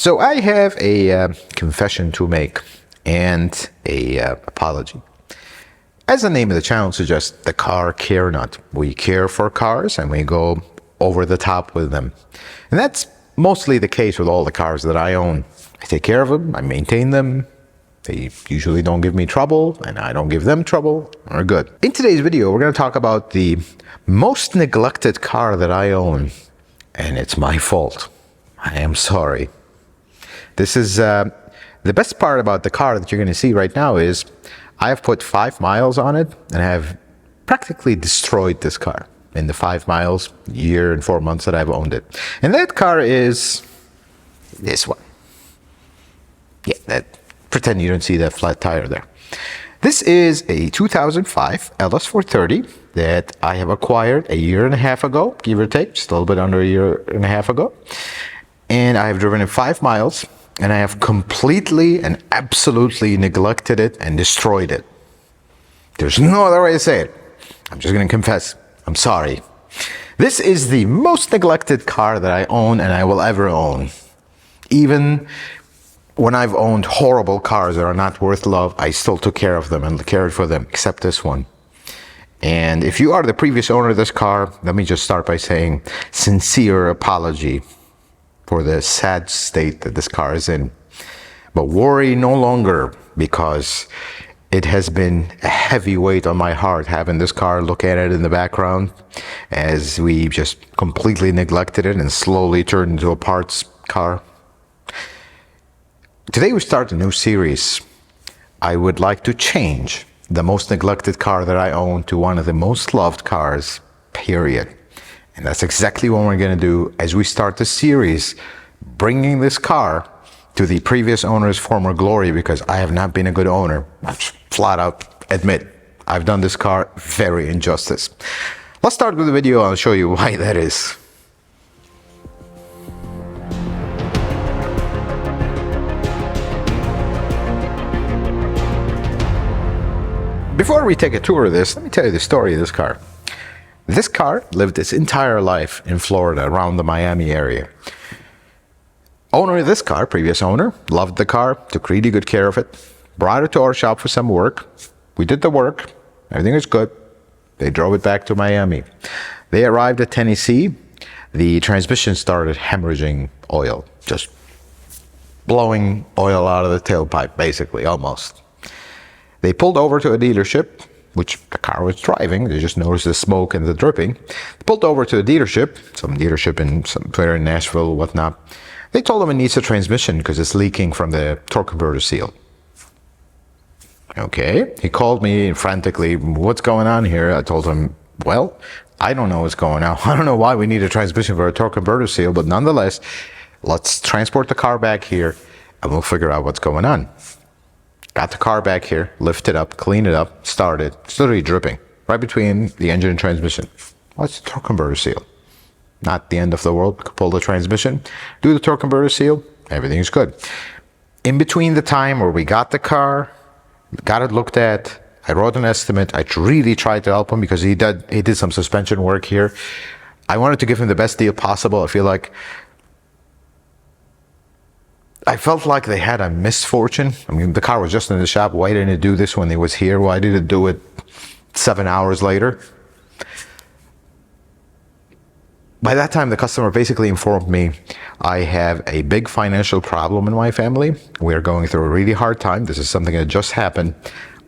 So I have a confession to make and a apology. As the name of the channel suggests, the car care nut. We care for cars and we go over the top with them. And that's mostly the case with all the cars that I own. I take care of them, I maintain them. They usually don't give me trouble and I don't give them trouble. We're good. In today's video, we're going to talk about the most neglected car that I own. And it's my fault. I am sorry. This is the best part about the car that you're going to see right now is I have put 5 miles on it and I have practically destroyed this car in the 5 miles, year and 4 months that I've owned it. And that car is this one. Yeah, pretend you don't see that flat tire there. This is a 2005 LS430 that I have acquired a year and a half ago, give or take, just a little bit under a year and a half ago. And I have driven it 5 miles. And I have completely and absolutely neglected it and destroyed it. There's no other way to say it. I'm just going to confess. I'm sorry. This is the most neglected car that I own and I will ever own. Even when I've owned horrible cars that are not worth love, I still took care of them and cared for them, except this one. And if you are the previous owner of this car, let me just start by saying sincere apology for the sad state that this car is in. But worry no longer, because it has been a heavy weight on my heart having this car, look at it in the background as we just completely neglected it and slowly turned into a parts car. Today we start a new series. I would like to change the most neglected car that I own to one of the most loved cars, period. And that's exactly what we're going to do as we start the series, bringing this car to the previous owner's former glory, because I have not been a good owner. I flat out admit I've done this car very injustice. Let's start with the video. I'll show you why that is. Before we take a tour of this, let me tell you the story of this car. This car lived its entire life in Florida, around the Miami area. Owner of this car, previous owner, loved the car, took really good care of it, brought it to our shop for some work. We did the work, everything was good. They drove it back to Miami. They arrived at Tennessee. The transmission started hemorrhaging oil, just blowing oil out of the tailpipe, basically, almost. They pulled over to a dealership, which the car was driving. They just noticed the smoke and the dripping. They pulled over to a dealership, some dealership in somewhere in Nashville, whatnot. They told him it needs a transmission because it's leaking from the torque converter seal. Okay, he called me frantically, what's going on here? I told him, well, I don't know what's going on. I don't know why we need a transmission for a torque converter seal, but nonetheless, let's transport the car back here and we'll figure out what's going on. Got the car back here, lift it up, clean it up, started. It's literally dripping right between the engine and transmission. What's the torque converter seal? Not the end of the world. Pull the transmission, do the torque converter seal, everything's good. In between the time where we got the car, got it looked at, I wrote an estimate. I really tried to help him because he did some suspension work here. I wanted to give him the best deal possible. I felt like they had a misfortune. I mean, the car was just in the shop. Why didn't it do this when it was here? Why did it do it 7 hours later? By that time, the customer basically informed me, I have a big financial problem in my family. We are going through a really hard time. This is something that just happened.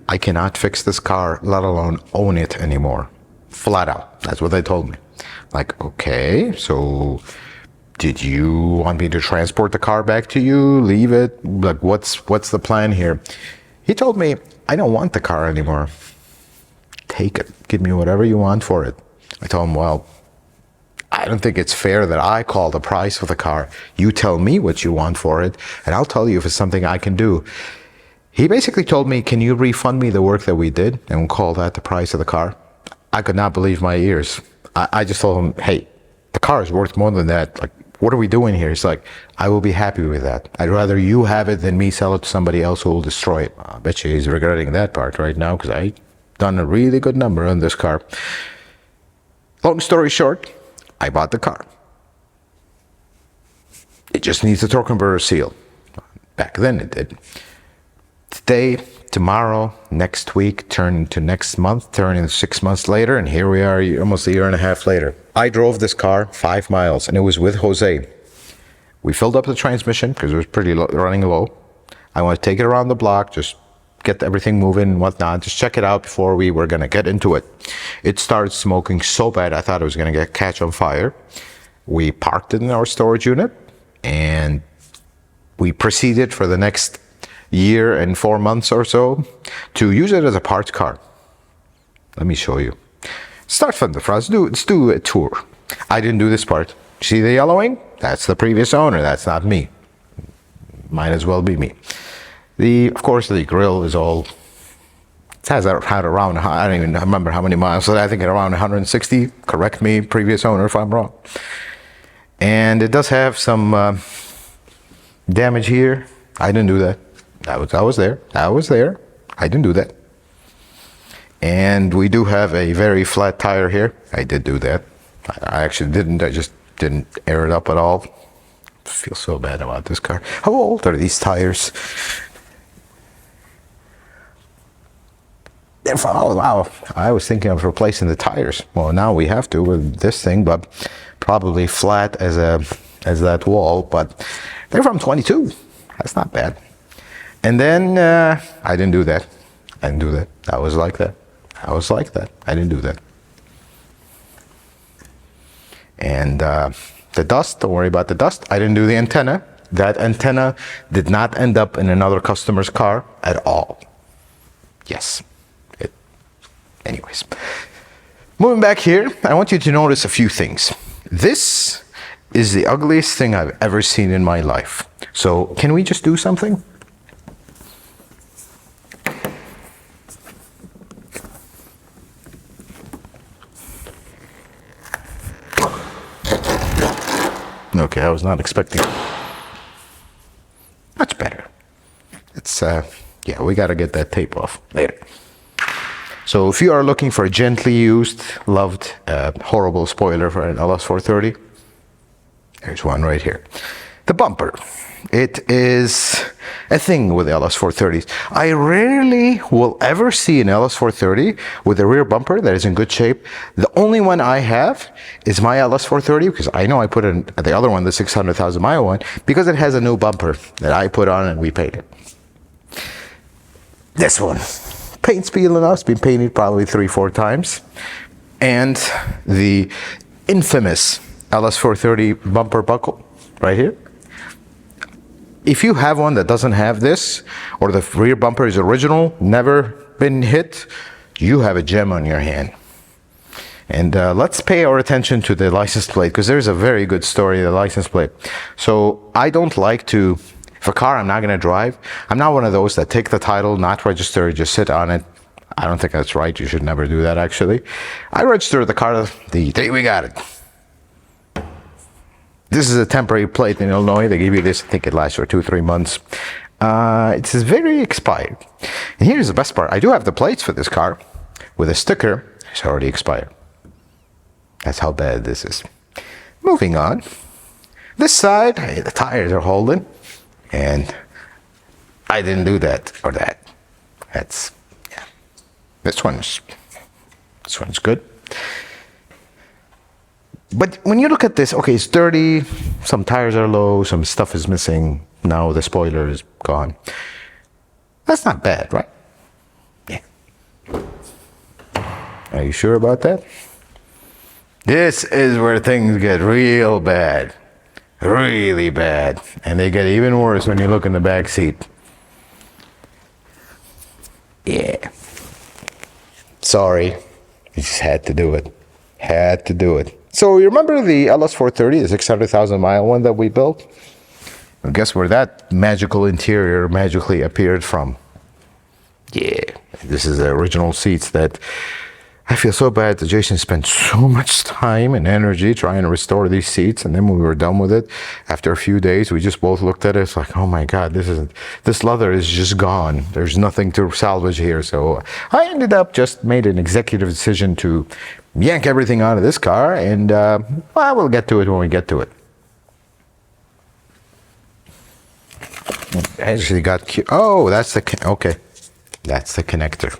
I cannot fix this car, let alone own it anymore. Flat out. That's what they told me. Like, okay, so did you want me to transport the car back to you, leave it? Like, what's the plan here? He told me, I don't want the car anymore. Take it. Give me whatever you want for it. I told him, well, I don't think it's fair that I call the price of the car. You tell me what you want for it, and I'll tell you if it's something I can do. He basically told me, can you refund me the work that we did and we'll call that the price of the car? I could not believe my ears. I just told him, hey, the car is worth more than that. Like, what are we doing here? He's like, I will be happy with that. I'd rather you have it than me sell it to somebody else who will destroy it. I bet you he's regretting that part right now because I done a really good number on this car. Long story short, I bought the car. It just needs a torque converter seal. Back then it did. Today, tomorrow, next week, turn into next month, turn into 6 months later, and here we are almost a year and a half later. I drove this car 5 miles, and it was with Jose. We filled up the transmission because it was pretty low, running low. I want to take it around the block, just get everything moving and whatnot, just check it out before we were going to get into it. It started smoking so bad I thought it was going to catch on fire. We parked it in our storage unit, and we proceeded for the next year and 4 months or so to use it as a parts car. Let me show you. Start from the front. Let's do a tour. I didn't do this part. See the yellowing? That's the previous owner. That's not me. Might as well be me. Of course, the grill is all. It has had around. I don't even remember how many miles. So I think around 160. Correct me, previous owner, if I'm wrong. And it does have some damage here. I didn't do that. I was there. I didn't do that. And we do have a very flat tire here. I did do that. I actually didn't. I just didn't air it up at all. I feel so bad about this car. How old are these tires? Oh, wow. I was thinking of replacing the tires. Well, now we have to with this thing, but probably flat as that wall. But they're from 22. That's not bad. And then I didn't do that. I didn't do that. I was like that. I didn't do that. And the dust, don't worry about the dust. I didn't do the antenna. That antenna did not end up in another customer's car at all. Yes. Anyways. Moving back here, I want you to notice a few things. This is the ugliest thing I've ever seen in my life. So can we just do something? Okay, I was not expecting. Much better. It's yeah, we got to get that tape off later. So if you are looking for a gently used, loved, horrible spoiler for an LS430, there's one right here. The bumper. It is a thing with LS430s. I rarely will ever see an LS430 with a rear bumper that is in good shape. The only one I have is my LS430, because I know I put in the other one, the 600,000 mile one, because it has a new bumper that I put on and we painted. This one. Paint's peeling off. It's been painted probably 3-4 times. And the infamous LS430 bumper buckle right here. If you have one that doesn't have this, or the rear bumper is original, never been hit, you have a gem on your hand. And let's pay our attention to the license plate, because there's a very good story of the license plate. So I don't like to, if a car I'm not going to drive, I'm not one of those that take the title, not register, just sit on it. I don't think that's right. You should never do that, actually. I registered the car the day we got it. This is a temporary plate in Illinois. They give you this. I think it lasts for 2-3 months. It's very expired. And here's the best part. I do have the plates for this car with a sticker. It's already expired. That's how bad this is. Moving on. This side, hey, the tires are holding. And I didn't do that or that. That's, yeah. This one's good. But when you look at this, okay, it's dirty, some tires are low, some stuff is missing, now the spoiler is gone. That's not bad, right? Yeah. Are you sure about that? This is where things get real bad. Really bad. And they get even worse when you look in the back seat. Yeah. Sorry. You just had to do it. Had to do it. So you remember the LS430, the 600,000 mile one that we built? Well, guess where that magical interior magically appeared from? Yeah, this is the original seats that I feel so bad that Jason spent so much time and energy trying to restore these seats, and then when we were done with it, after a few days, we just both looked at it. It's like, oh my God, this leather is just gone. There's nothing to salvage here. So I ended up just made an executive decision to yank everything out of this car, and well, we'll get to it when we get to it. Actually got, oh, that's the, okay. That's the connector.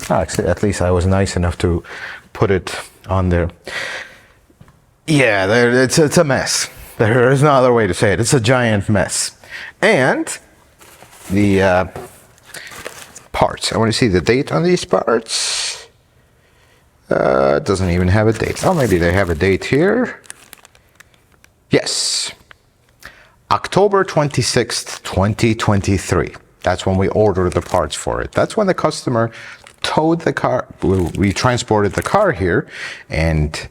Actually, at least I was nice enough to put it on there. Yeah, it's a mess. There is no other way to say it. It's a giant mess. And the parts. I want to see the date on these parts. It doesn't even have a date. Oh, maybe they have a date here. Yes. October 26th, 2023. That's when we ordered the parts for it. That's when the customer towed the car. We transported the car here, and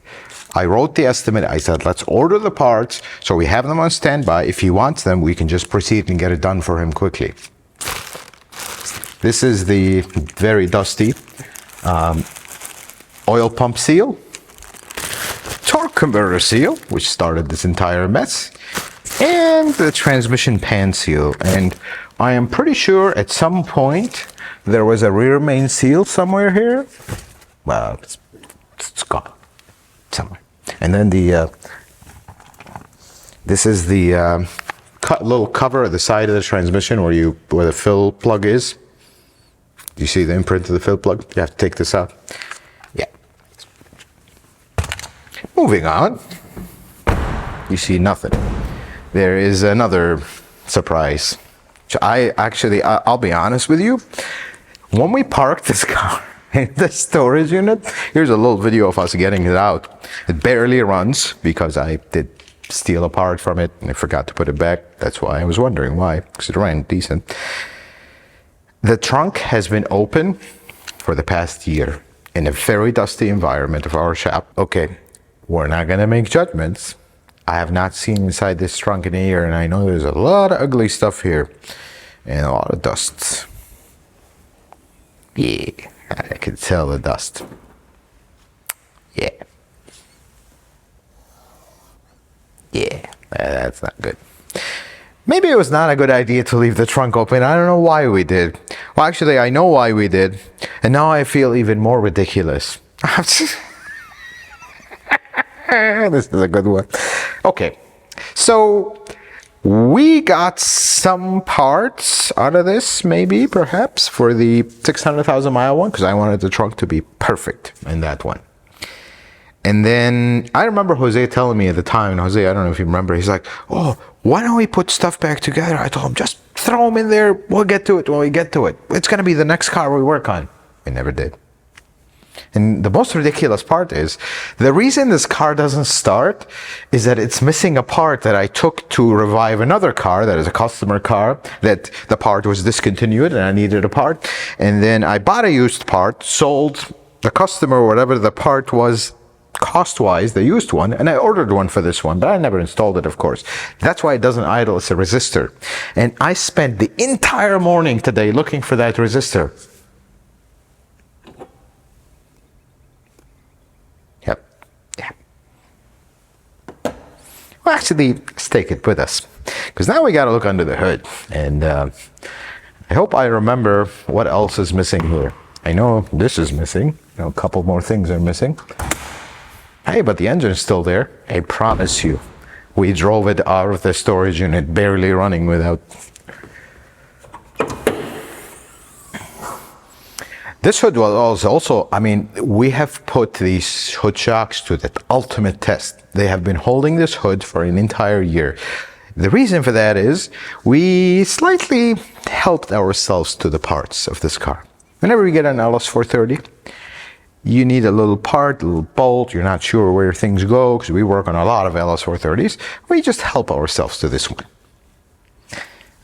I wrote the estimate. I said, let's order the parts so we have them on standby. If he wants them, we can just proceed and get it done for him quickly. This is the very dusty oil pump seal, torque converter seal, which started this entire mess, and the transmission pan seal. And I am pretty sure at some point there was a rear main seal somewhere here. Well, it's gone somewhere. And then the this is the little cover at the side of the transmission where the fill plug is. Do you see the imprint of the fill plug? You have to take this out. Yeah. Moving on. You see nothing. There is another surprise. I'll be honest with you. When we parked this car in the storage unit, here's a little video of us getting it out. It barely runs because I did steal a part from it and I forgot to put it back. That's why I was wondering why, because it ran decent. The trunk has been open for the past year in a very dusty environment of our shop. Okay, we're not gonna make judgments. I have not seen inside this trunk in a year, and I know there's a lot of ugly stuff here and a lot of dust. Yeah, I can tell the dust. Yeah. Yeah, that's not good. Maybe it was not a good idea to leave the trunk open. I don't know why we did. Well, actually, I know why we did, and now I feel even more ridiculous. This is a good one. Okay, so we got some parts out of this, maybe, perhaps, for the 600,000 mile one, because I wanted the trunk to be perfect in that one. And then I remember Jose telling me at the time, and Jose, I don't know if you remember, he's like, oh, why don't we put stuff back together? I told him, just throw them in there. We'll get to it when we get to it. It's going to be the next car we work on. We never did. And the most ridiculous part is, the reason this car doesn't start is that it's missing a part that I took to revive another car that is a customer car, that the part was discontinued and I needed a part. And then I bought a used part, sold the customer whatever the part was cost-wise, the used one, and I ordered one for this one, but I never installed it, of course. That's why it doesn't idle. It's a resistor. And I spent the entire morning today looking for that resistor. Yep. Yeah. Well, actually, let's take it with us, because now we got to look under the hood, and I hope I remember what else is missing here. I know this is missing. You know, a couple more things are missing. Hey, but the engine's still there. I promise you. We drove it out of the storage unit, barely running without. This hood was also, I mean, we have put these hood shocks to the ultimate test. They have been holding this hood for an entire year. The reason for that is we slightly helped ourselves to the parts of this car. Whenever we get an LS430, you need a little part, a little bolt, you're not sure where things go, because we work on a lot of LS430s. We just help ourselves to this one.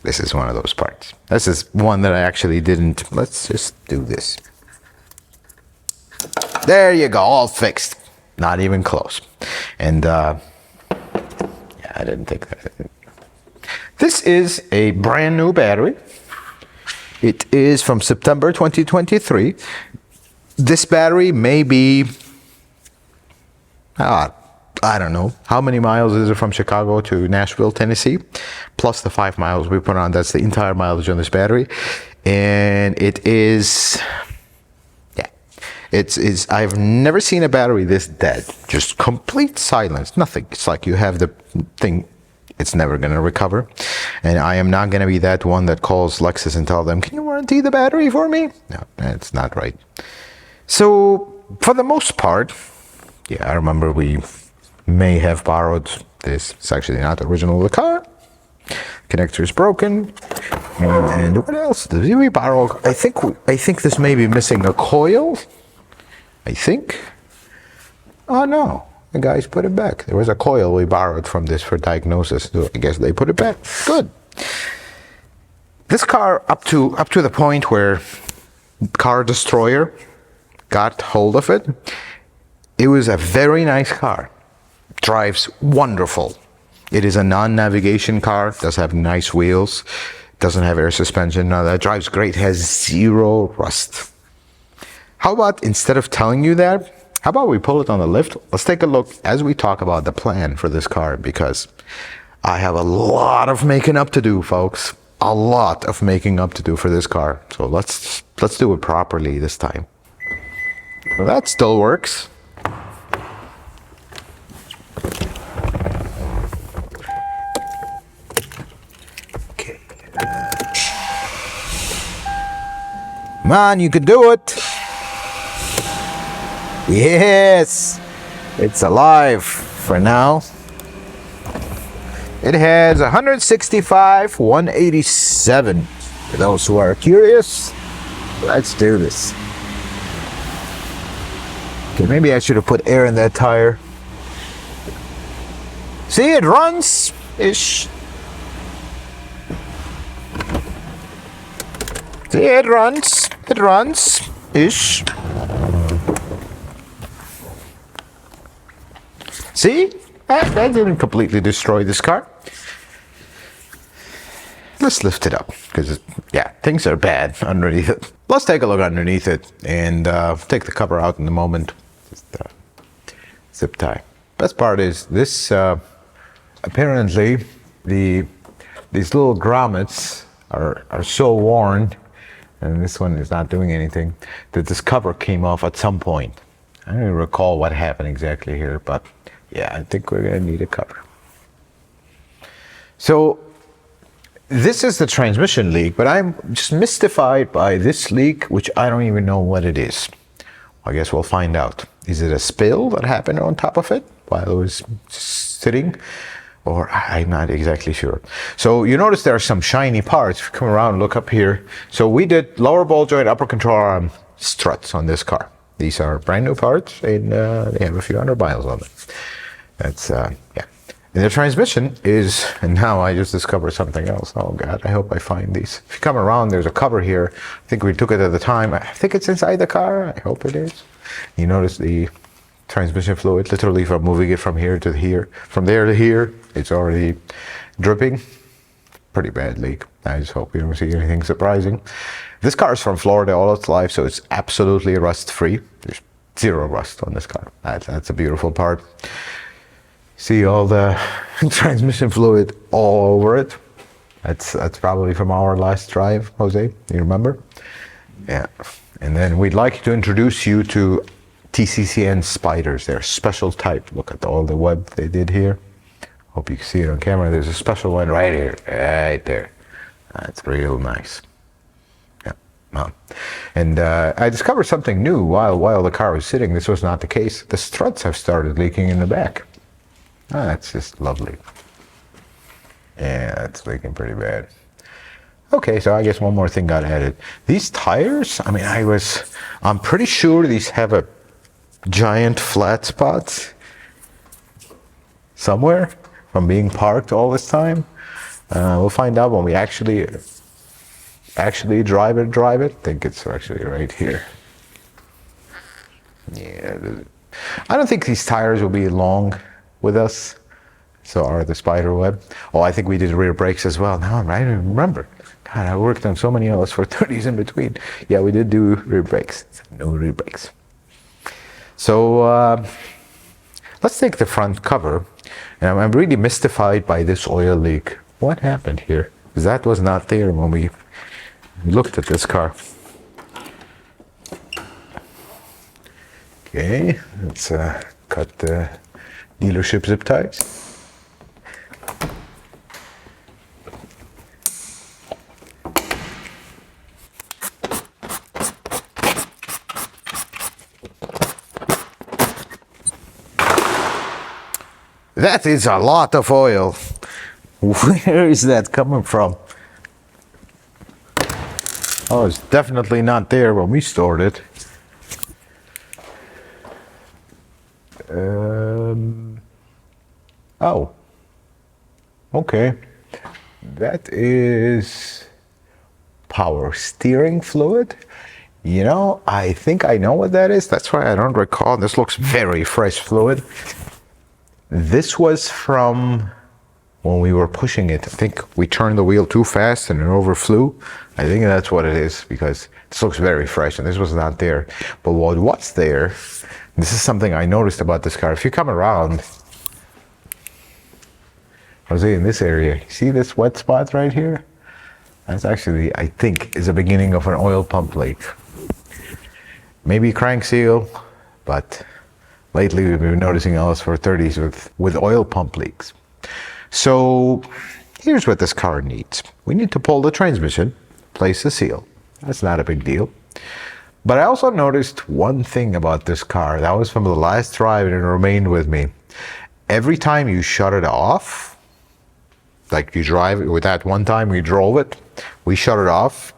This is one of those parts. This is one that I actually didn't. Let's just do this. There you go, all fixed. Not even close. And yeah, I didn't think that. This is a brand new battery. It is from September 2023. This battery may be, I don't know, how many miles is it from Chicago to Nashville, Tennessee? Plus the 5 miles we put on, that's the entire mileage on this battery. And it is, yeah, I've never seen a battery this dead. Just complete silence, nothing. It's like you have the thing, it's never gonna recover. And I am not going to be that one that calls Lexus and tell them, can you warranty the battery for me? No, that's not right. So for the most part, yeah, I remember we may have borrowed this. It's actually not original of the car. Connector is broken. And what else did we borrow? I think this may be missing a coil. I think. Oh no, the guys put it back. There was a coil we borrowed from this for diagnosis. So I guess they put it back. Good. This car up to the point where Car Destroyer got hold of it. It was a very nice car. Drives wonderful. It is a non-navigation car. Does have nice wheels. Doesn't have air suspension. No, that drives great. Has zero rust. How about instead of telling you that, how about we pull it on the lift? Let's take a look as we talk about the plan for this car, because I have a lot of making up to do, folks. A lot of making up to do for this car. So let's do it properly this time. Well, that still works. Okay. Come on, you can do it. Yes, it's alive for now. It has 165, 187. For those who are curious, let's do this. Okay, maybe I should have put air in that tire. See, it runs-ish. See, it runs-ish. See? That didn't completely destroy this car. Let's lift it up, because, yeah, things are bad underneath it. Let's take a look underneath it and take the cover out in a moment. Just zip tie. Best part is this, apparently, these little grommets are so worn, and this one is not doing anything, that this cover came off at some point. I don't even recall what happened exactly here, but yeah, I think we're going to need a cover. So this is the transmission leak, but I'm just mystified by this leak, which I don't even know what it is. I guess we'll find out. Is it a spill that happened on top of it while it was sitting? Or I'm not exactly sure. So you notice there are some shiny parts. If you come around, look up here. So we did lower ball joint, upper control arm struts on this car. These are brand new parts, and they have a few hundred miles on them. That's, yeah. And the transmission is, and now I just discovered something else. Oh God, I hope I find these. If you come around, there's a cover here. I think we took it at the time. I think it's inside the car. I hope it is. You notice the transmission fluid, literally from moving it from here to here. From there to here, it's already dripping. Pretty bad leak. I just hope you don't see anything surprising. This car is from Florida all its life, so it's absolutely rust-free. There's zero rust on this car. That's a beautiful part. See all the transmission fluid all over it. That's probably from our last drive, Jose. You remember? Yeah. And then we'd like to introduce you to TCCN spiders. They're a special type. Look at all the web they did here. Hope you can see it on camera. There's a special one right here, right there. That's real nice. Yeah. Well, and I discovered something new while the car was sitting. This was not the case. The struts have started leaking in the back. That's just lovely. Yeah, it's leaking pretty bad. Okay, so I guess one more thing got added. These tires, I mean, I'm pretty sure these have a giant flat spot somewhere from being parked all this time. We'll find out when we actually drive it. I think it's actually right here. Yeah, I don't think these tires will be long with us. So are the spider web. Oh, I think we did rear brakes as well. Now I remember. God, I worked on so many LS430s in between. Yeah, we did do rear brakes. No rear brakes. So let's take the front cover. And I'm really mystified by this oil leak. What happened here? Because that was not there when we looked at this car. Okay, let's cut the dealership zip ties. That is a lot of oil. Where is that coming from? Oh, it's definitely not there when we stored it. Oh. Okay. That is power steering fluid. You know, I think I know what that is. That's why I don't recall. This looks very fresh fluid. This was from when we were pushing it. I think we turned the wheel too fast and it overflew. I think that's what it is, because this looks very fresh and this was not there. But what was there, this is something I noticed about this car. If you come around, Jose, in this area, see this wet spot right here? That's actually, I think, is the beginning of an oil pump leak. Maybe crank seal, but lately we've been noticing LS430s with oil pump leaks. So here's what this car needs. We need to pull the transmission, place the seal. That's not a big deal. But I also noticed one thing about this car. That was from the last drive and it remained with me. Every time you shut it off, like you drive it, with that one time we drove it, we shut it off,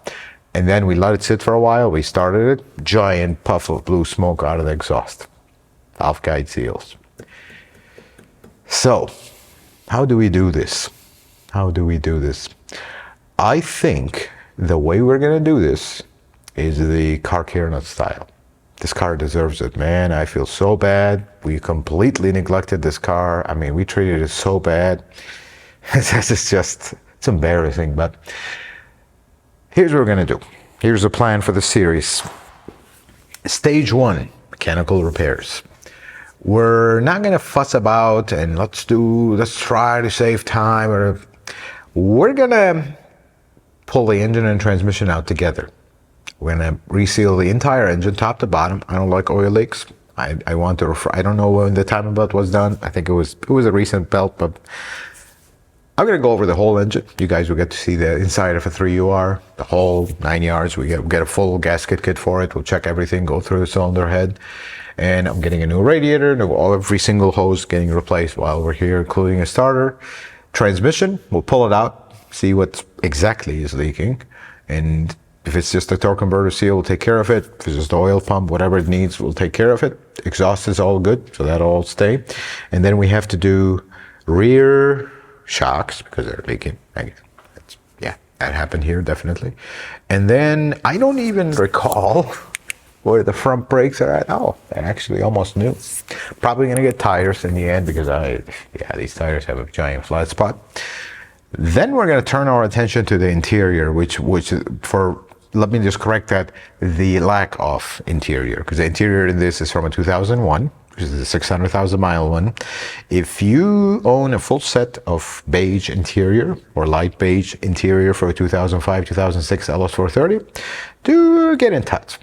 and then we let it sit for a while, we started it, giant puff of blue smoke out of the exhaust. Valve guide seals. So, how do we do this? How do we do this? I think the way we're gonna do this is the car care nut style. This car deserves it, man. I feel so bad. We completely neglected this car. I mean, we treated it so bad. This is it's embarrassing, but here's what we're gonna do. Here's a plan for the series. Stage 1, mechanical repairs. We're not gonna fuss about and let's try to save time, or we're gonna pull the engine and transmission out together. We're gonna reseal the entire engine, top to bottom. I don't like oil leaks. I want to I don't know when the timing belt was done. I think it was a recent belt, but I'm gonna go over the whole engine. You guys will get to see the inside of a 3UR, the whole 9 yards. We get a full gasket kit for it. We'll check everything, go through the cylinder head. And I'm getting a new radiator, every single hose getting replaced while we're here, including a starter. Transmission, we'll pull it out, see what exactly is leaking. And if it's just a torque converter seal, we'll take care of it. If it's just the oil pump, whatever it needs, we'll take care of it. Exhaust is all good, so that'll all stay. And then we have to do rear shocks because they're leaking. Yeah, that happened here, definitely. And then I don't even recall where the front brakes are at. Oh, they're actually almost new. Probably gonna get tires in the end because these tires have a giant flat spot. Then we're gonna turn our attention to the interior, let me just correct that, the lack of interior, because the interior in this is from a 2001. Which is the 600,000 mile one. If you own a full set of beige interior or light beige interior for a 2005, 2006 LS430, do get in touch,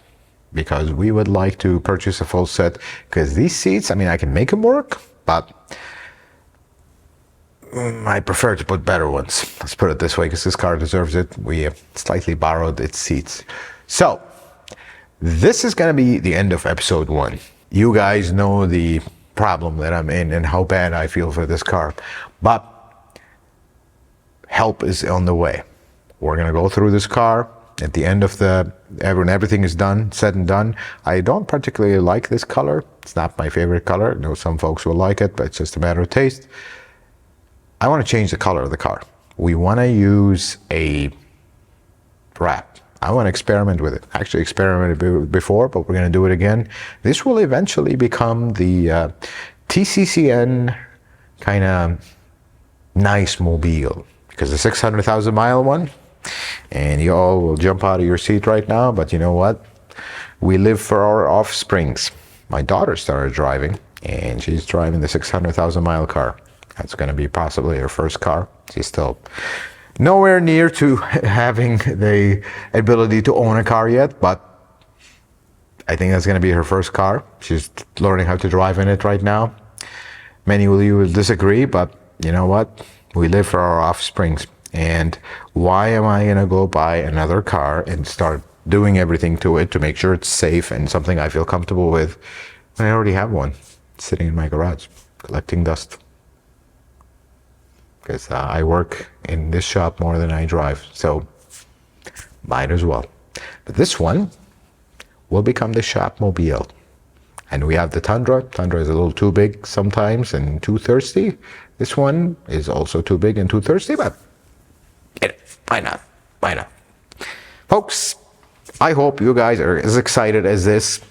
because we would like to purchase a full set, because these seats, I mean, I can make them work, but I prefer to put better ones. Let's put it this way, because this car deserves it. We have slightly borrowed its seats. So, this is gonna be the end of episode 1. You guys know the problem that I'm in and how bad I feel for this car, but help is on the way. We're gonna go through this car. At the end of when everything is done, said and done, I don't particularly like this color. It's not my favorite color. I know some folks will like it, but it's just a matter of taste. I want to change the color of the car. We want to use a wrap. I want to experiment with it. Actually experimented before, but we're going to do it again. This will eventually become the TCCN kind of nice mobile, because the 600,000 mile one, and you all will jump out of your seat right now, but you know what? We live for our offsprings. My daughter started driving, and she's driving the 600,000 mile car. That's going to be possibly her first car. She's still nowhere near to having the ability to own a car yet, but I think that's going to be her first car. She's learning how to drive in it right now. Many of you will disagree, but you know what? We live for our offsprings. And why am I going to go buy another car and start doing everything to it to make sure it's safe and something I feel comfortable with when I already have one sitting in my garage collecting dust? because I work in this shop more than I drive, so might as well. But this one will become the shop mobile. And we have the Tundra. Tundra is a little too big sometimes and too thirsty. This one is also too big and too thirsty, but why not? Why not? Folks, I hope you guys are as excited as this.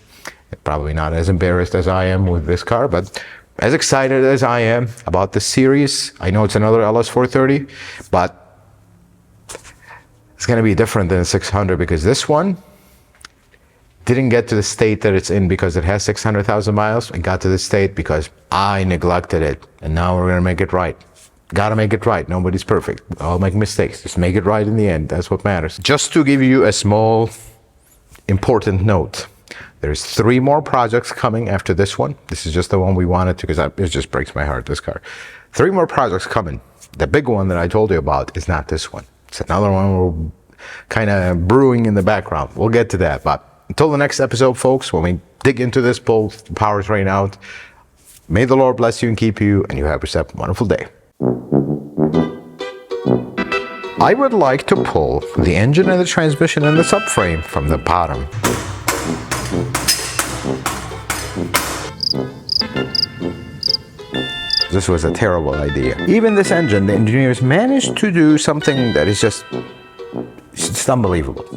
Probably not as embarrassed as I am with this car, but as excited as I am about the series. I know it's another LS430, but it's going to be different than the 600 because this one didn't get to the state that it's in because it has 600,000 miles. It got to the state because I neglected it, and now we're going to make it right. Gotta make it right. Nobody's perfect. We all make mistakes. Just make it right in the end. That's what matters. Just to give you a small important note, there's 3 more projects coming after this one. This is just the one we wanted to, because it just breaks my heart, this car. 3 more projects coming. The big one that I told you about is not this one. It's another one we're kind of brewing in the background. We'll get to that. But until the next episode, folks, when we dig into this, pull the power train out, may the Lord bless you and keep you, and you have yourself a wonderful day. I would like to pull the engine and the transmission and the subframe from the bottom. This was a terrible idea. Even this engine, the engineers managed to do something that is just, it's unbelievable.